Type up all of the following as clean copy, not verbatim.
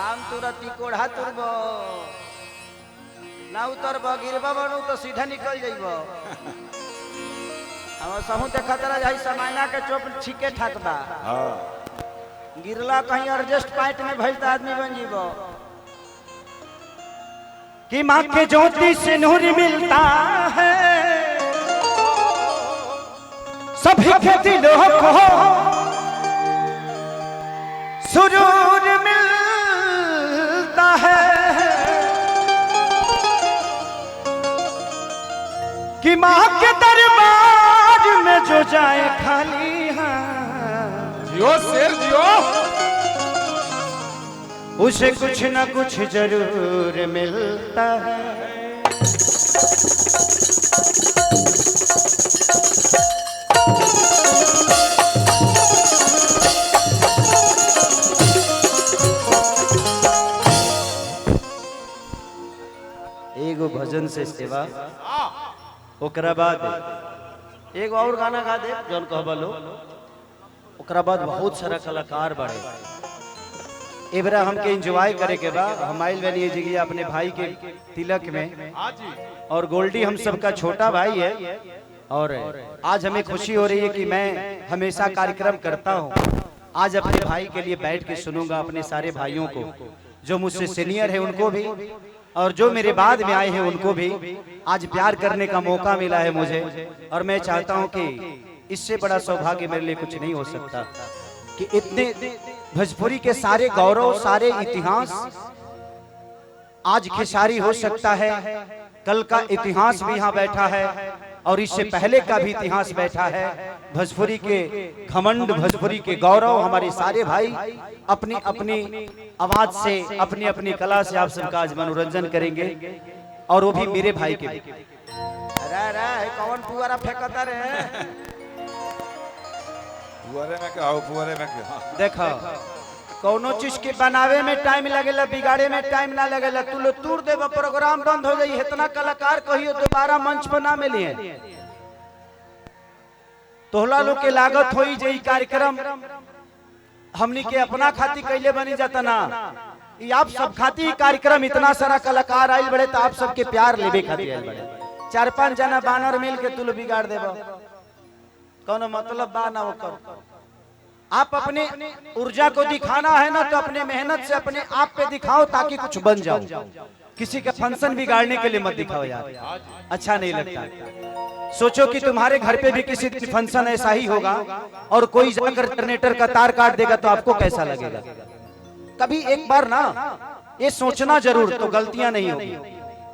आम तुरती कोढ़ा तुरब ना उतरब गिरब बनू तो सीधा निकल जाइब हम सहू देखा तरह जाई समायना के चोप ठीके ठाक बा गिरला कहीं एडजस्ट पॉइंट में भइल त आदमी बन जीव कि माँ के ज्योति से नूर मिलता है सभी के दिलों को सुरूर मिलता है कि माँ के दरबार में जो जाए खाली हाथ जियो शेर जियो उसे कुछ न कुछ जरूर मिलता है। एगो भजन से सेवा ओकरा बाद एगो और गाना गा दे जौन कहबलो ओकरा बाद बहुत सारा कलाकार बड़े एबरा हमके एंजॉय करे के बा हम आइल बनी जगह अपने भाई के तिलक में और गोल्डी हम सबका छोटा भाई है और आज हमें खुशी हो रही है कि मैं हमेशा कार्यक्रम करता हूँ आज अपने भाई के लिए बैठ के सुनूंगा अपने सारे भाइयों को जो मुझसे सीनियर है उनको भी और जो मेरे बाद में आए हैं उनको भी आज प्यार करने का मौका मिला है मुझे और मैं चाहता हूं कि इससे बड़ा सौभाग्य मेरे लिए कुछ नहीं हो सकता कि इतने भोजपुरी के सारे गौरव सारे इतिहास आज खेसारी हो सकता है कल का इतिहास भी यहाँ बैठा है और इससे पहले का भी इतिहास बैठा है भोजपुरी के घमंड भोजपुरी के गौरव हमारे सारे भाई अपनी अपनी आवाज से अपनी अपनी कला से आप सबका आज मनोरंजन करेंगे और वो भी मेरे भाई के अरे कौन पुआरा फेंकता रे पुआरे में क्या हो पुआरे में क्या देखो कोनो चीज के बनावे में टाइम लगेला बिगाड़े में टाइम ना लगेला तू लो तूर देबा प्रोग्राम बंद हो जाई इतना कलाकार कहियो दोबारा मंच पर ना मिलिए तोहला लोग के लागत होई जे कार्यक्रम हमनी के अपना खाती कैले बनी जाता ना ये आप सब खाती कार्यक्रम इतना सारा कलाकार आइल बड़े तो आप सबके प्यार लेबे खाती आइल बड़े 4-5 जना बानर मिल के तू लो बिगाड़ देबा कौन मतलब बा ना ओकर आप अपने ऊर्जा को दिखाना है ना तो अपने मेहनत से अपने आप पे दिखाओ ताकि कुछ बन जाओ किसी का फंक्शन बिगाड़ने के लिए मत दिखाओ यार अच्छा नहीं लगता सोचो कि तुम्हारे घर पे भी किसी दिन फंक्शन ऐसा ही होगा और कोई जाकर जनरेटर का तार काट देगा तो आपको कैसा लगेगा कभी एक बार ना ये सोचना जरूर तो गलतियां नहीं होगी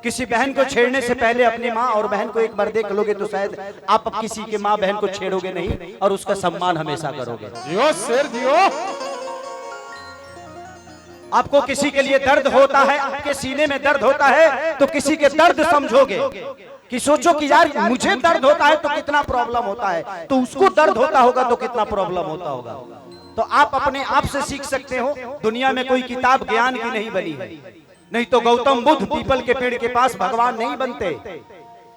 किसी बहन को छेड़ने से पहले अपनी माँ और बहन को एक बार देख लोगे तो शायद आप किसी के माँ बहन को छेड़ोगे नहीं और उसका सम्मान हमेशा करोगे जियो शेर जियो आपको किसी के लिए दर्द होता है आपके सीने में दर्द होता है तो किसी के दर्द समझोगे कि सोचो कि यार मुझे दर्द होता है तो कितना प्रॉब्लम होता है तो उसको दर्द होता होगा तो कितना प्रॉब्लम होता होगा तो आप अपने आप से सीख सकते हो दुनिया में कोई किताब ज्ञान की नहीं बनी है नहीं तो गौतम बुद्ध पीपल के पेड़ के पास भगवान नहीं बनते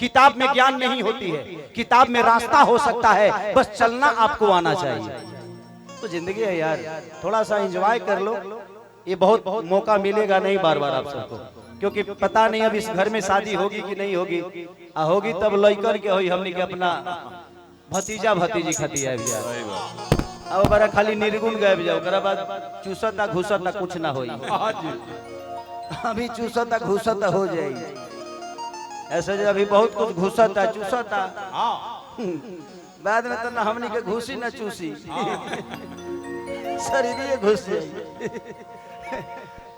किताब में ज्ञान नहीं होती है किताब में रास्ता हो सकता है बस चलना आपको आना चाहिए तो जिंदगी है यार थोड़ा सा एंजॉय कर लो ये बहुत मौका मिलेगा नहीं बार बार आप सबको क्योंकि पता नहीं अब इस घर में शादी होगी कि नहीं होगी होगी तब लड़कर के होई हमने के अपना भतीजा भतीजी खतिया भी अब बड़ा खाली निर्गुण गायब जाओ ओकरा बाद चूसता घुसता कुछ ना होई अभी चूसता घुसता हो जाएगी ऐसे जो अभी बहुत कुछ घुसता चूसता बाद में तो ना हमनी के घुसी ना चूसी शरीर घुस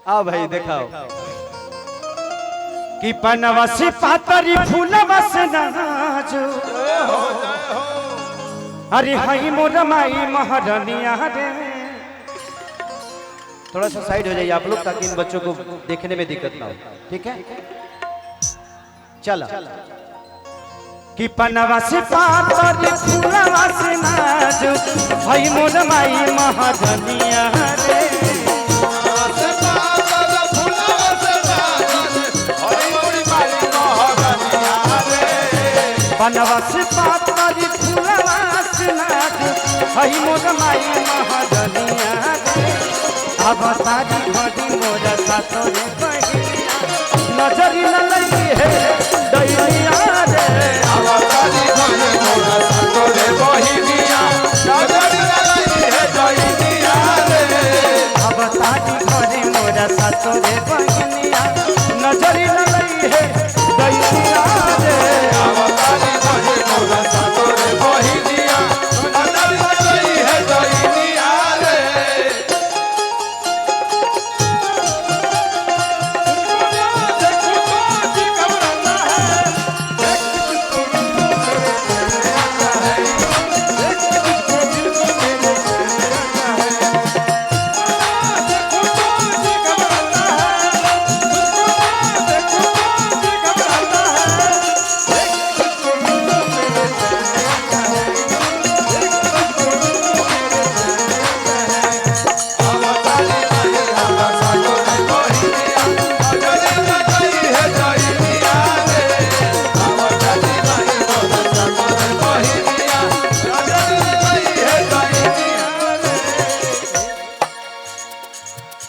आ भाई दिखाओ कि पनवा से पातरी फूलवा से नाजो अरे हाई मोर माई महारानिया रे थोड़ा सा साइड हो जाइए आप लोग ताकि इन बच्चों को देखने में दिक्कत ना हो ठीक है चला कि पनवा से पातरी फूलवा से नाजो हाई मोर माई महारानिया रे बनवा से पातरी फूलवा से नाज हई मोर माई महारानिया रे अब तारी घड़ी मोरा सातोरे बहिनिया नजरी न लगी है दैनिया रे अब तारी घड़ी मोरा सातोरे बहिनिया नजरी न लगी है दैनिया रे अब तारी घड़ी मोरा सातोरे बहिनिया नजरी न लगी है दैनिया रे अब तारी घड़ी मोरा सातोरे बहिनिया नजरी न लगी है दैनिया रे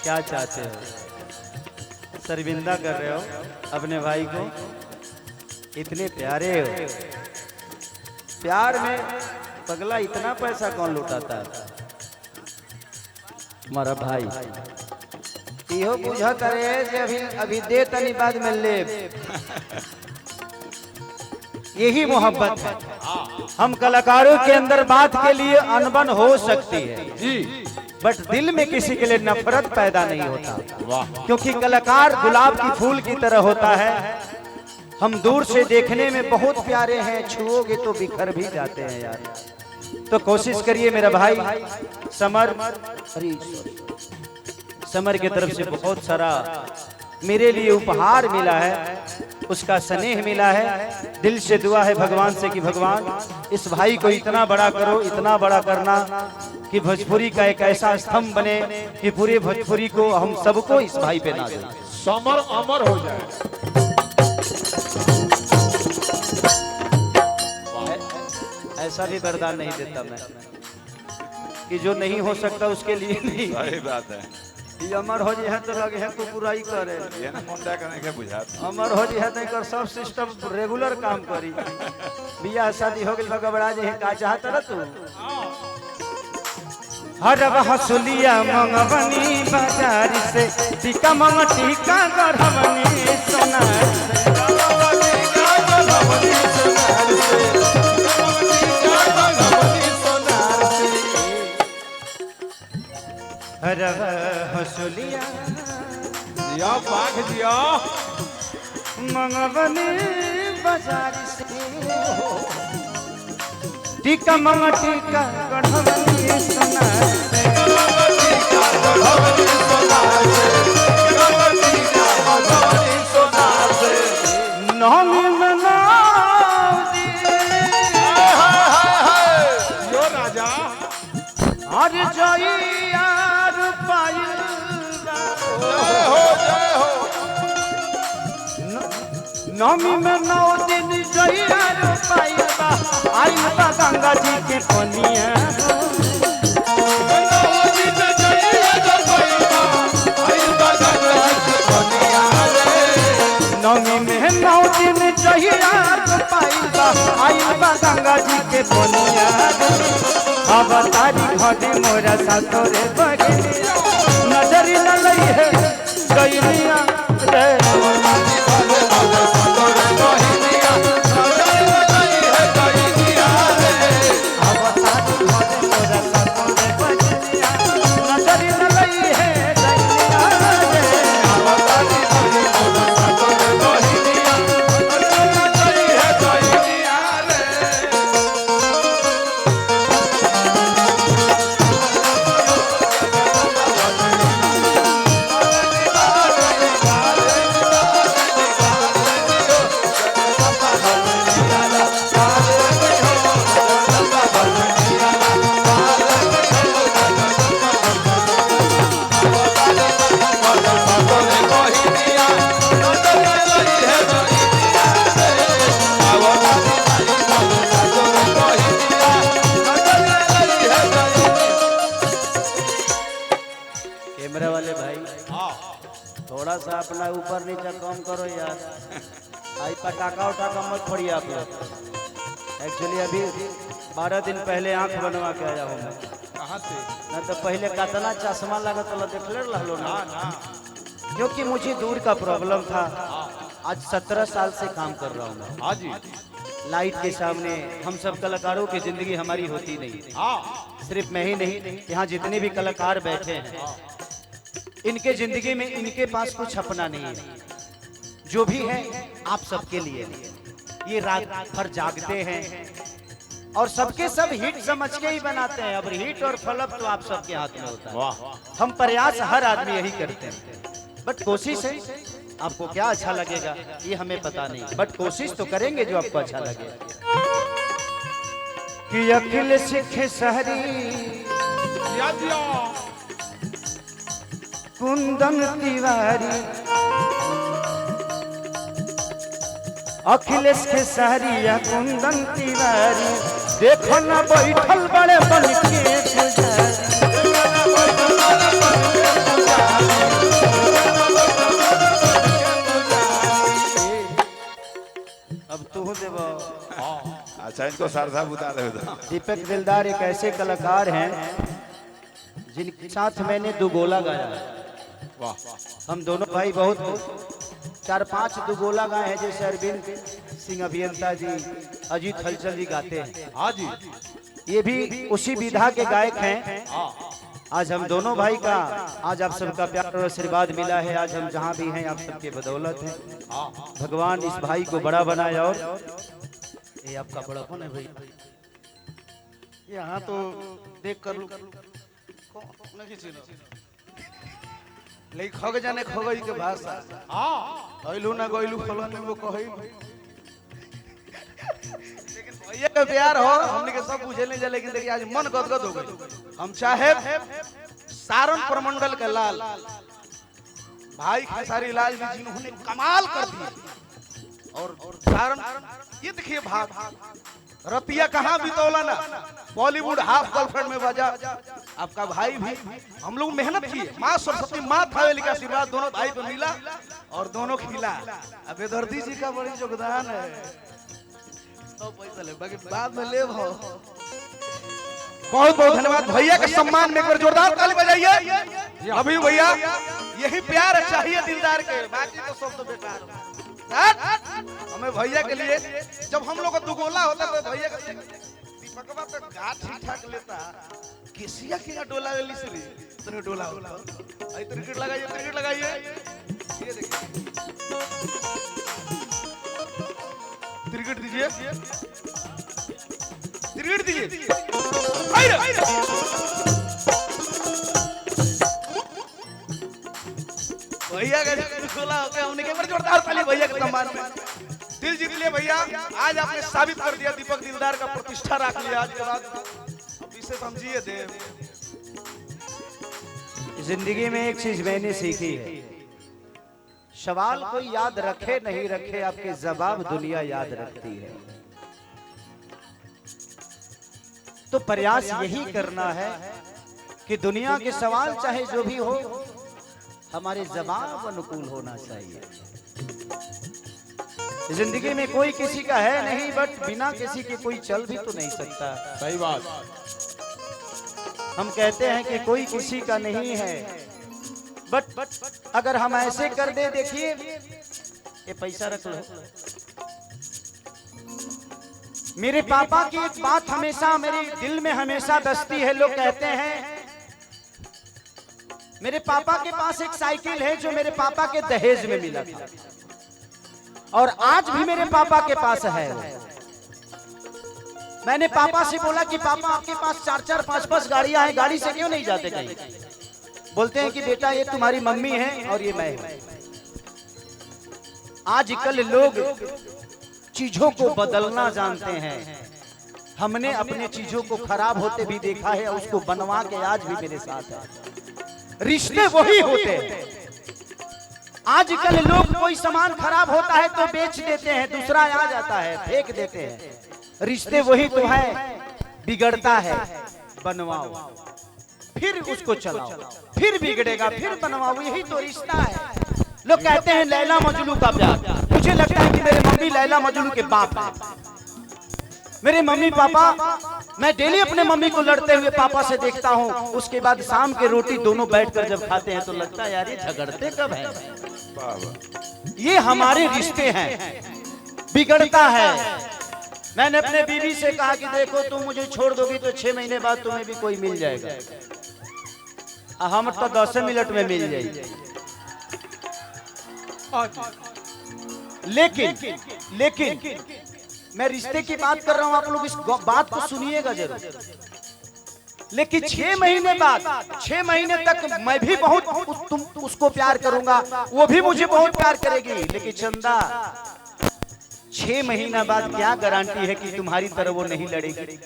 क्या चाहते हो शर्मिंदा कर रहे हो अपने भाई को इतने प्यारे हो प्यार में पगला इतना पैसा कौन लुटाता है हमारा भाई इहो बुझा करे जे अभी दे तनी बाद में ले यही मोहब्बत है हम कलाकारों के अंदर बात के लिए अनबन हो सकती है जी बट दिल में किसी के लिए नफरत पैदा नहीं होता वाह क्योंकि कलाकार गुलाब की फूल की तरह होता है हम दूर से देखने में बहुत प्यारे हैं छुओगे तो बिखर भी जाते हैं यार तो कोशिश करिए मेरा भाई समर समर की तरफ से बहुत सारा मेरे लिए उपहार मिला है उसका स्नेह मिला है दिल से दुआ है भगवान से कि भगवान इस भाई को इतना बड़ा करो इतना बड़ा करना कि भोजपुरी का एक ऐसा स्तंभ बने कि पूरे भोजपुरी को हम सबको इस भाई पे ना दें समर अमर हो जाए ऐसा भी वरदान नहीं देता मैं कि जो नहीं हो सकता उसके लिए नहीं सही बात है ये अमर हो जी है तो लगे है कुकुराई करे ये ना मुंडा करने के बुझाता अमर हो जी है तो कर सब सिस्टम रेगुलर काम करी बियाह शादी हो गई बगबड़ा जी है का चाहत रह तू हर हसुलिया मंगवनी बाजार से टीका मंग टीका गढ़वनी सोनार हर हसुलिया जिया पाख जिया मंगवनी बाजार से टीका मंग टीका गढ़वनी सोनार राजा हर जइयार पाइल नमी में 9 दिन जइयार पाइल आइल बा गंगा जी के पनिया नमी में 9 दिन जइयार पाइल आइल बा गंगा जी के पनिया अब तारी घड़ी मोरा सातोरे बहिनिया नजरी न लई है गइनिया रे अब तारी घड़ी मोरा सातोरे बहिनिया नजरी न लई है गइनिया रे अब तारी घड़ी मोरा सातोरे बहिनिया नजरी न लई है गइनिया रे थोड़ा सा अपना ऊपर नीचे कम करो यार। आई पटाखा उटाखा मत फोड़िए आप लोग। एक्चुअली अभी 12 दिन पहले आंख बनवा के आया हूँ मैं। कहाँ से? न तो पहले कतना चश्मा लगत वाला देख ले रहलो ना, क्योंकि मुझे दूर का प्रॉब्लम था। आज 17 साल से काम कर रहा हूँ मैं। हाँ जी। लाइट के सामने हम सब कलाकारों की जिंदगी हमारी होती नहीं। सिर्फ मैं ही नहीं, यहाँ जितने भी कलाकार बैठे हैं, इनके जिंदगी में इनके पास कुछ अपना नहीं है। जो भी है आप सबके लिए। ये रात भर जागते हैं और सबके सब हिट समझ के ही बनाते हैं। अब हिट और फ्लॉप तो आप सबके हाथ में होता है। हम प्रयास हर आदमी यही करते हैं, बट कोशिश है। आपको क्या अच्छा लगेगा ये हमें पता नहीं, बट कोशिश तो करेंगे जो आपको अच्छा लगे। कि अखिल सिख सहरी कुंदन तिवारी, अखिलेश के सहरिया कुंदन तिवारी, देखो ना बैठल बड़े बन के पुजारी। अब तू देव। अच्छा, इनको सरसा बुता दे। दीपक दिलदार एक ऐसे कलाकार हैं जिनके साथ मैंने 2 गोला गाया। वाह। हम दोनों भाई बहुत 4-5 दुगोला गाए हैं, जैसे अरविंद सिंह अभियंता जी, अजीत हलचल जी गाते हैं। हाँ जी। ये भी उसी विधा के गायक हैं। आज हम दोनों भाई का आज आप सबका प्यार और आशीर्वाद मिला है। आज हम जहाँ भी हैं आप सबके बदौलत हैं। भगवान इस भाई को बड़ा बनाए। और ये आपका बड़ापन है भाई। यहाँ तो देख कर लो खग जाने खगई के भाषा। गइलू ना गइलू फलन में वो कहई। लेकिन भैया का प्यार हो हमने के सब बुझे नहीं जा। लेकिन देखिए आज मन गदगद हो गई। हम चाहे सारण प्रमंडल के लाल भाई खेसारी लाल जी जिन्होंने कमाल कर दिया। और सारण ये देखिए भाग रतिया कहाँ बितौला ना, बॉलीवुड हाफ गर्लफ्रेंड में बजा। आपका भाई भी हम लोग मेहनत किए। माँ सरस्वती माँ थावेली का आशीर्वाद दोनों भाई को मिला और दोनों खिला। अब बेदर्दी जी का बड़ी योगदान है। तो पैसा ले बाकी बाद में ले भाव। बहुत बहुत धन्यवाद भैया के सम्मान में एक बार जोरदार ताली बजाइए। अभी भैया यही प्यार चाहिए दिलदार के, बाकी तो सब तो बेकार। हमें भैया के लिए जब हम लोग का दुगोला होता तो भैया का दीपकवा तो घाट ठीक ठाक लेता। केसिया के डोला ले ली तो डोला होता। आई क्रिकेट लगाइए, क्रिकेट लगाइए। ये देखिए क्रिकेट दीजिए, क्रिकेट दीजिए। भैया का दुगोला हो गया। उन्हें एक बार जोरदार ताली भैया के सम्मान में। दिल जीत लिए भैया। आज आपने साबित कर दिया दीपक दिलदार का प्रतिष्ठा रख लिया। आज के बाद अब इसे समझिए देव। जिंदगी में एक चीज मैंने सीखी है, सवाल कोई याद रखे नहीं रखे, आपके जवाब दुनिया याद रखती है। तो प्रयास यही करना है कि दुनिया के सवाल चाहे जो भी हो, हमारे जवाब अनुकूल होना चाहिए। जिंदगी में कोई किसी का है नहीं, बट बिना किसी के कोई चल भी तो नहीं सकता। सही बात। हम कहते हैं कि कोई किसी का नहीं है, बट अगर हम ऐसे कर दे, देखिए ये पैसा रख लो। मेरे पापा की एक बात हमेशा मेरे दिल में हमेशा बसती है। लोग कहते हैं मेरे पापा के पास एक साइकिल है जो मेरे पापा के दहेज में मिला था, और आज भी मेरे पापा के पास है। मैंने पापा से बोला कि पापा आपके पास 4-4, 5-5 गाड़ियां हैं, गाड़ी से क्यों नहीं जाते कहीं? बोलते हैं कि बेटा ये तुम्हारी मम्मी है और ये मैं हूं। आजकल लोग चीजों को बदलना जानते हैं। हमने अपने चीजों को खराब होते भी देखा है, उसको बनवा के आज भी मेरे साथ है। रिश्ते वही होते हैं। आजकल लोग कोई सामान खराब होता है तो बेच देते हैं, दूसरा आ जाता है फेंक देते हैं। रिश्ते वही तो है, बिगड़ता है बनवाओ। फिर उसको चलाओ, फिर बिगड़ेगा, फिर बनवाओ, यही तो रिश्ता है। लोग कहते हैं लैला मजनू का प्यार, मुझे लगता है कि मेरे मम्मी लैला मजनू के बाप है। मेरे मम्मी पापा, मैं डेली अपने मम्मी को लड़ते हुए पापा से देखता हूँ, उसके बाद शाम के रोटी दोनों बैठकर जब खाते हैं तो लगता है यार ये झगड़ते कब है। ये हमारे रिश्ते हैं, बिगड़ता है। मैंने अपने बीवी से कहा कि देखो तुम मुझे छोड़ दोगी तो 6 महीने बाद तुम्हें भी कोई मिल जाएगा, हम तो 10 मिनट में मिल जाएगी। लेकिन मैं रिश्ते की बात कर रहा हूं, आप लोग इस बात को सुनिएगा जरूर। लेकिन 6 महीने बाद, 6 महीने तक मैं भी बहुत उसको प्यार करूंगा, वो भी मुझे बहुत प्यार करेगी। लेकिन चंदा 6 महीना बाद क्या गारंटी है कि तुम्हारी तरह वो नहीं लड़ेगी।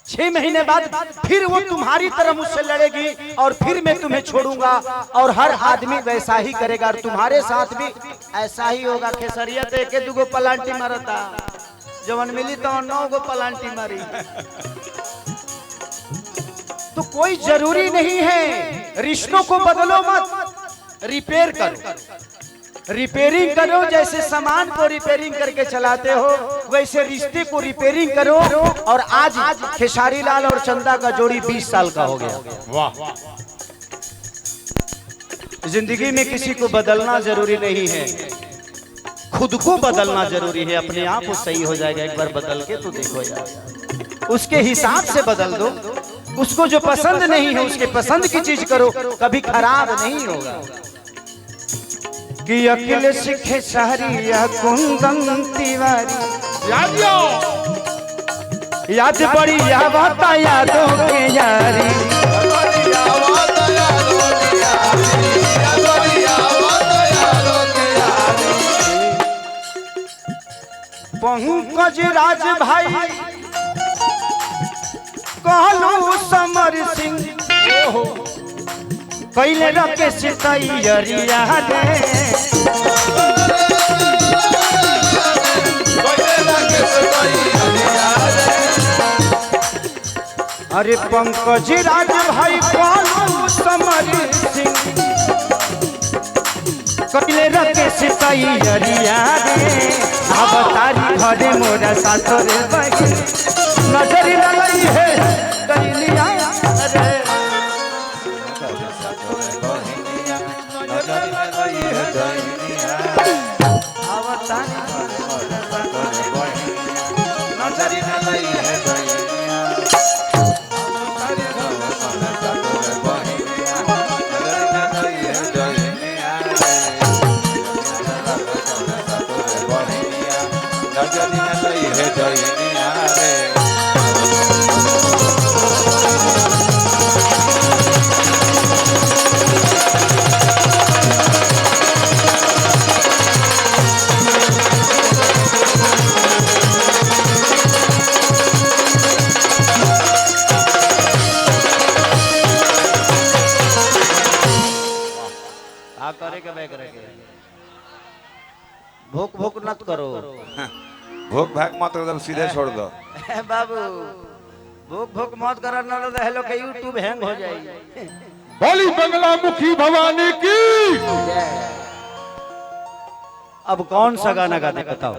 6 महीने बाद फिर वो तुम्हारी तरह मुझसे लड़ेगी और फिर मैं तुम्हें छोड़ूंगा। और हर आदमी वैसा ही करेगा और तुम्हारे साथ भी ऐसा ही होगा। खेसरिया तो 1 2 पलांटी मारता, जवन मिली तो 9 गो पलांटी मारी। तो कोई जरूरी नहीं है, रिश्तों को बदलो मत, रिपेयर करो, रिपेयरिंग करो। जैसे सामान को रिपेयरिंग करके चलाते हो वैसे रिश्ते को रिपेयरिंग करो। और आज खेसारी लाल और चंदा का जोड़ी 20 साल का हो गया। वाह। जिंदगी में किसी को बदलना जरूरी नहीं है, खुद को बदलना जरूरी है। अपने आप वो सही हो जाएगा, एक बार बदल के तो देखो यार, उसके हिसाब से बदल दो। उसको जो पसंद नहीं है उसके पसंद की चीज करो, कभी खराब नहीं होगा। कि अखिल सिखे शहरिया कुंदन तिवारी, याद बड़ी आवत यादों के यारी, पंकज राज भाई कहलू समर सिंह, कैले रखे सितैयरिया रे, अरे पंकज राज भाई कहलू समर सिंह, कैले रखे सितैयरिया रे। अब तारी घरे मोरा सासुर बहिन, नजर लगी है कलिया रे, भूख भूख मत करो, भूख भाग मत एकदम सीधे छोड़ दो बाबू। भूख भूख मत करो, न तो हेलो के यूट्यूब हैंग हो जाएगी। बोली बंगला मुखी भवानी की। अब कौन सा गाना गाते बताओ।